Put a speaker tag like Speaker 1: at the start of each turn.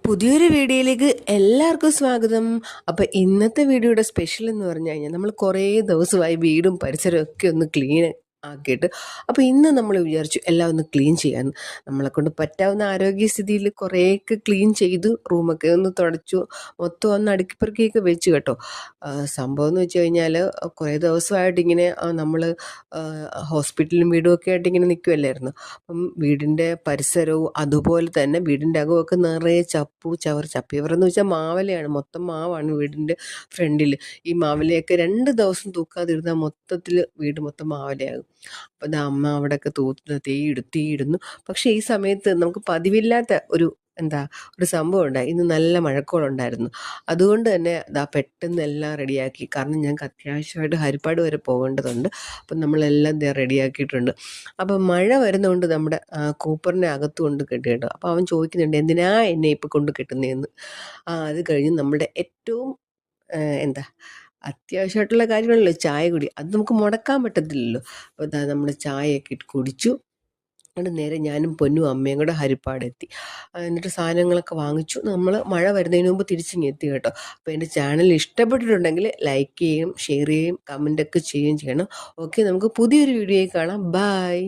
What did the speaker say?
Speaker 1: പുതിയൊരു വീഡിയോയിലേക്ക് എല്ലാവർക്കും സ്വാഗതം. അപ്പോൾ ഇന്നത്തെ വീഡിയോയുടെ സ്പെഷ്യൽ എന്ന് പറഞ്ഞു കഴിഞ്ഞാൽ നമ്മൾ കുറേ ദിവസമായി വീടും പരിസരവും ഒക്കെ ഒന്ന് ക്ലീൻ ആക്കിയിട്ട് അപ്പോൾ ഇന്ന് നമ്മൾ വിചാരിച്ചു എല്ലാം ഒന്ന് ക്ലീൻ ചെയ്യാൻ. നമ്മളെ കൊണ്ട് പറ്റാവുന്ന ആരോഗ്യസ്ഥിതിയിൽ കുറേയൊക്കെ ക്ലീൻ ചെയ്തു, റൂമൊക്കെ ഒന്ന് തുടച്ചു, മൊത്തം ഒന്ന് അടുക്കിപ്പെറുക്കിയൊക്കെ വെച്ചു കേട്ടോ. സംഭവം എന്ന് വെച്ച് കഴിഞ്ഞാൽ കുറേ ദിവസമായിട്ട് ഇങ്ങനെ നമ്മൾ ഹോസ്പിറ്റലും വീടും ഒക്കെ ആയിട്ട് ഇങ്ങനെ നിൽക്കുമല്ലായിരുന്നു. അപ്പം വീടിൻ്റെ പരിസരവും അതുപോലെ തന്നെ വീടിൻ്റെ അകമൊക്കെ നിറയെ ചപ്പിയവരെന്ന് വെച്ചാൽ മാവലയാണ്, മൊത്തം മാവാണ് വീടിൻ്റെ ഫ്രണ്ടിൽ. ഈ മാവലയൊക്കെ 2 ദിവസം തൂക്കാതിരുന്നാൽ മൊത്തത്തിൽ വീട് മൊത്തം മാവലയാകും. അപ്പം അമ്മ അവിടെയൊക്കെ തീയിടുന്നു. പക്ഷേ ഈ സമയത്ത് നമുക്ക് പതിവില്ലാത്ത ഒരു സംഭവം ഉണ്ടായി. ഇന്ന് നല്ല മഴക്കോളുണ്ടായിരുന്നു. അതുകൊണ്ട് തന്നെ പെട്ടെന്ന് എല്ലാം റെഡിയാക്കി. കാരണം ഞങ്ങൾക്ക് അത്യാവശ്യമായിട്ട് ഹരിപ്പാട് വരെ പോകേണ്ടതുണ്ട്. അപ്പം നമ്മളെല്ലാം റെഡിയാക്കിയിട്ടുണ്ട്. അപ്പം മഴ വരുന്നതുകൊണ്ട് നമ്മുടെ കൂപ്പറിനെ അകത്ത് കൊണ്ട് കെട്ടി കേട്ടോ. അപ്പോൾ അവൻ ചോദിക്കുന്നുണ്ട്, എന്തിനാ എന്നെ ഇപ്പോൾ കൊണ്ട് കെട്ടുന്നതെന്ന്. അത് കഴിഞ്ഞ് നമ്മുടെ ഏറ്റവും അത്യാവശ്യമായിട്ടുള്ള കാര്യങ്ങളല്ലോ ചായ കുടി. അത് നമുക്ക് മുടക്കാൻ പറ്റത്തില്ലല്ലോ. അപ്പോൾ നമ്മൾ ചായയൊക്കെ ഇട്ട് കുടിച്ചു. എന്നിട്ട് നേരെ ഞാനും പൊന്നും അമ്മയും കൂടെ ഹരിപ്പാടെത്തി. എന്നിട്ട് സാധനങ്ങളൊക്കെ വാങ്ങിച്ചു. നമ്മൾ മഴ വരുന്നതിന് മുമ്പ് തിരിച്ചിങ്ങെത്തി കേട്ടോ. അപ്പോൾ എൻ്റെ ചാനൽ ഇഷ്ടപ്പെട്ടിട്ടുണ്ടെങ്കിൽ ലൈക്ക് ചെയ്യുകയും ഷെയർ ചെയ്യുകയും കമൻറ്റൊക്കെ ചെയ്യുകയും ചെയ്യണം. ഓക്കെ, നമുക്ക് പുതിയൊരു വീഡിയോയിൽ കാണാം. ബൈ.